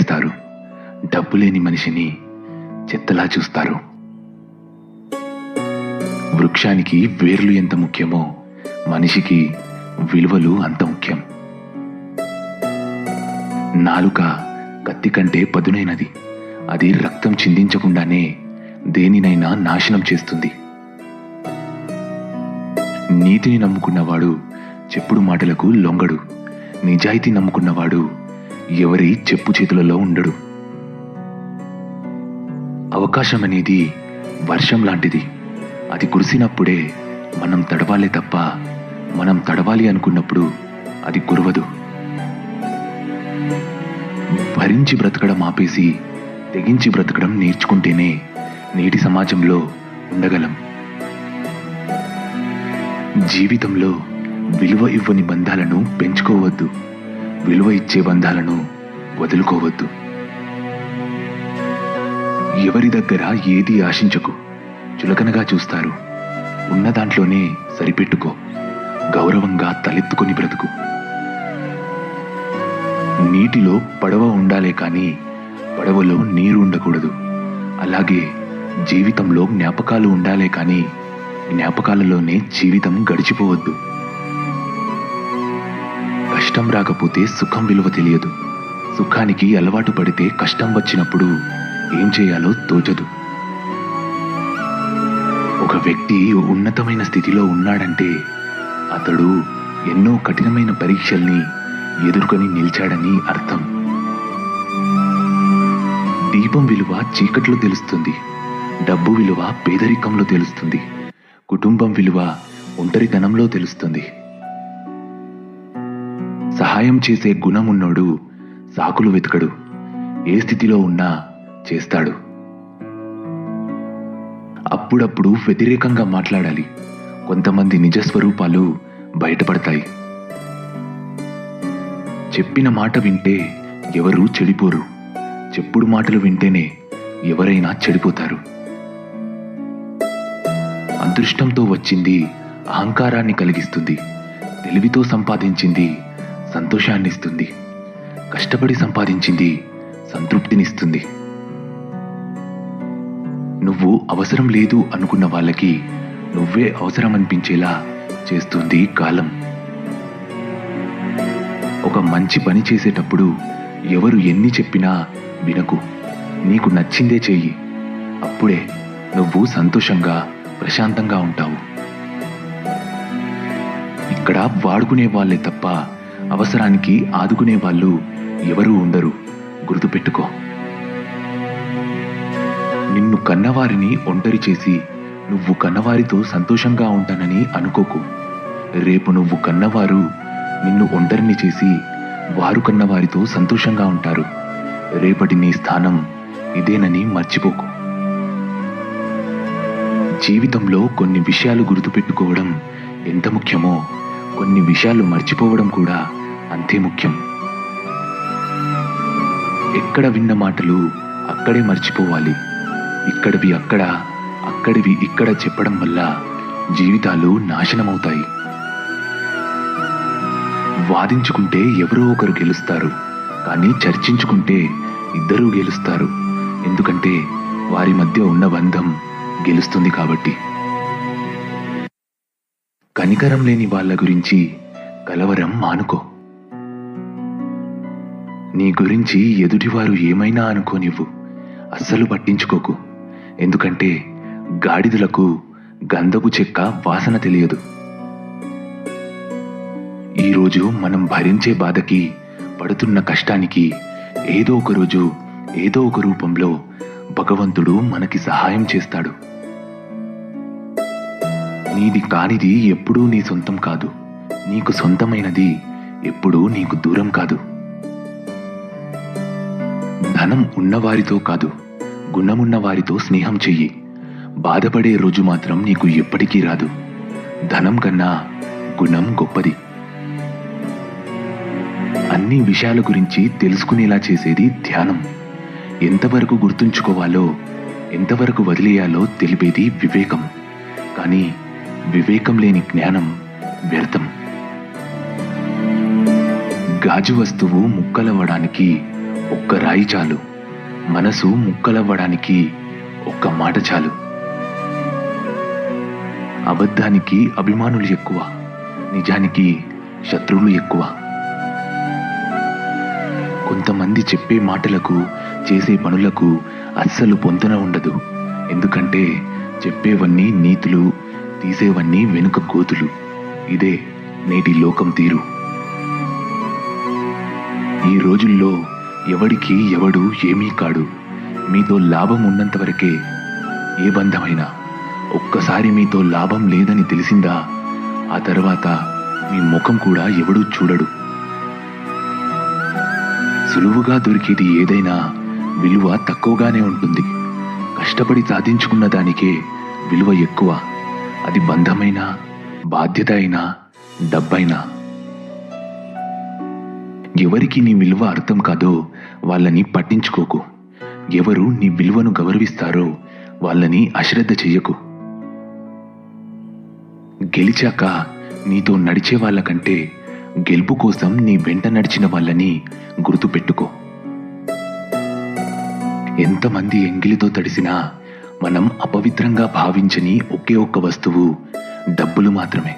వదిలేస్తారు. డబ్బు లేని మనిషిని చెత్తలా చూస్తారు. వృక్షానికి వేర్లు ఎంత ముఖ్యమో మనిషికి విలువలు అంత ముఖ్యం. నాలుక కత్తి కంటే పదునైనది. అది రక్తం చిందించకుండానే దేనినైనా నాశనం చేస్తుంది. నీతిని నమ్ముకున్నవాడు చెప్పుడు మాటలకు లొంగడు. నిజాయితీ నమ్ముకున్నవాడు ఎవరి చెప్పు చేతులలో ఉండడు. అవకాశం అనేది వర్షం లాంటిది. అది కురిసినప్పుడే మనం తడవాలే తప్ప మనం తడవాలి అనుకున్నప్పుడు అది కురవదు. భరించి బ్రతకడం ఆపేసి తెగించి బ్రతకడం నేర్చుకుంటేనే నేటి సమాజంలో ఉండగలం. జీవితంలో విలువ ఇవ్వని బంధాలను పెంచుకోవద్దు. విలువ ఇచ్చే బంధాలను వదులుకోవద్దు. ఎవరి దగ్గర ఏది ఆశించకు. చులకనగా చూస్తారు. ఉన్న దాంట్లోనే సరిపెట్టుకో. గౌరవంగా తలెత్తుకొని బ్రతుకు. నీటిలో పడవ ఉండాలే కానీ పడవలో నీరు ఉండకూడదు. అలాగే జీవితంలో జ్ఞాపకాలు ఉండాలే కానీ జ్ఞాపకాలలోనే జీవితం గడిచిపోవద్దు. కష్టం రాకపోతే సుఖం విలువ తెలియదు. సుఖానికి అలవాటు పడితే కష్టం వచ్చినప్పుడు ఏం చేయాలో తోచదు. ఒక వ్యక్తి ఉన్నతమైన స్థితిలో ఉన్నాడంటే అతడు ఎన్నో కఠినమైన పరీక్షల్ని ఎదుర్కొని నిలిచాడని అర్థం. దీపం విలువ చీకట్లో తెలుస్తుంది. డబ్బు విలువ పేదరికంలో తెలుస్తుంది. కుటుంబం విలువ ఒంటరితనంలో తెలుస్తుంది. సహాయం చేసే గుణం ఉన్నోడు సాకులు వెతకడు. ఏ స్థితిలో ఉన్నా చేస్తాడు. అప్పుడప్పుడు వ్యతిరేకంగా మాట్లాడాలి. కొంతమంది నిజస్వరూపాలు బయటపడతాయి. చెప్పిన మాట వింటే ఎవరూ చెడిపోరు. చెప్పుడు మాటలు వింటేనే ఎవరైనా చెడిపోతారు. అదృష్టంతో వచ్చింది అహంకారాన్ని కలిగిస్తుంది. తెలివితో సంపాదించింది సంతోషాన్నిస్తుంది. కష్టపడి సంపాదించింది సంతృప్తినిస్తుంది. నువ్వు అవసరం లేదు అనుకున్న వాళ్ళకి నువ్వే అవసరం అనిపించేలా చేస్తుంది కాలం. ఒక మంచి పని చేసేటప్పుడు ఎవరు ఎన్ని చెప్పినా వినకు. నీకు నచ్చిందే చెయ్యి. అప్పుడే నువ్వు సంతోషంగా ప్రశాంతంగా ఉంటావు. ఇక్కడ వాడుకునే వాళ్ళే తప్ప అవసరానికి ఆదుకునే వాళ్ళు ఎవరూ ఉండరు. గుర్తుపెట్టుకో. నిన్ను కన్నవారిని ఒంటరి చేసి నువ్వు కన్నవారితో సంతోషంగా ఉంటానని అనుకోకు. రేపు నువ్వు కన్నవారు నిన్ను ఒంటరిని చేసి వారు కన్నవారితో సంతోషంగా ఉంటారు. రేపటి నీ స్థానం ఇదేనని మర్చిపోకు. జీవితంలో కొన్ని విషయాలు గుర్తుపెట్టుకోవడం ఎంత ముఖ్యమో కొన్ని విషయాలు మర్చిపోవడం కూడా అంతే ముఖ్యం. ఎక్కడ విన్న మాటలు అక్కడే మర్చిపోవాలి. ఇక్కడివి అక్కడ, అక్కడివి ఇక్కడ చెప్పడం వల్ల జీవితాలు నాశనమవుతాయి. వాదించుకుంటే ఎవరో ఒకరు గెలుస్తారు, కానీ చర్చించుకుంటే ఇద్దరూ గెలుస్తారు. ఎందుకంటే వారి మధ్య ఉన్న బంధం గెలుస్తుంది కాబట్టి. కనికరం లేని వాళ్ళ గురించి కలవరం మానుకో. నీ గురించి ఎదుటివారు ఏమైనా అనుకోనివ్వు. అస్సలు పట్టించుకోకు. ఎందుకంటే గాడిదలకు గంధపు చెక్క వాసన తెలియదు. ఈరోజు మనం భరించే బాధకి, పడుతున్న కష్టానికి ఏదో ఒక రోజు ఏదో ఒక రూపంలో భగవంతుడు మనకి సహాయం చేస్తాడు. నీది కానిది ఎప్పుడూ నీ సొంతం కాదు. నీకు సొంతమైనది ఎప్పుడూ నీకు దూరం కాదు. ధనం ఉన్నవారితో కాదు, గుణమున్న వారితో స్నేహం చెయ్యి. బాధపడే రోజు మాత్రం నీకు ఎప్పటికీ రాదు. ధనం కన్నా గుణం గొప్పది. అన్ని విషయాల గురించి తెలుసుకునేలా చేసేది ధ్యానం. ఎంతవరకు గుర్తుంచుకోవాలో, ఎంతవరకు వదిలేయాలో తెలిపేది వివేకం. కానీ వివేకం లేని జ్ఞానం వ్యర్థం. గాజు వస్తువు ముక్కలవ్వడానికి ఒక్క రాయి చాలు, మనసు ముక్కలవ్వడానికి ఒక్క మాట చాలు. అబద్ధానికి అభిమానులు ఎక్కువ, నిజానికి శత్రువులు ఎక్కువ. కొంతమంది చెప్పే మాటలకు చేసే పనులకు అస్సలు పొంతన ఉండదు. ఎందుకంటే చెప్పేవన్నీ నీతులు, తీసేవన్నీ వెనుక కోతులు. ఇదే నేటి లోకం తీరు. ఈ రోజుల్లో ఎవడికి ఎవడు ఏమీ కాడు. మీతో లాభం ఉన్నంత వరకే ఏ బంధమైనా. ఒక్కసారి మీతో లాభం లేదని తెలిసిందా, ఆ తర్వాత మీ ముఖం కూడా ఎవడూ చూడడు. సులువుగా దొరికేది ఏదైనా విలువ తక్కువగానే ఉంటుంది. కష్టపడి సాధించుకున్న దానికే విలువ ఎక్కువ. అది బంధమైనా, బాధ్యత అయినా, డబ్బైనా. ఎవరికి నీ విలువ అర్థం కాదో వాళ్ళని పట్టించుకోకు. ఎవరు నీ విలువను గౌరవిస్తారో వాళ్ళని అశ్రద్ధ చెయ్యకు. గెలిచాక నీతో నడిచే వాళ్ళకంటే గెలుపు కోసం నీ వెంట నడిచిన వాళ్ళని గుర్తుపెట్టుకో. ఎంతమంది ఎంగిలితో తడిసినా మనం అపవిత్రంగా భావించని ఒకే ఒక్క వస్తువు డబ్బులు మాత్రమే.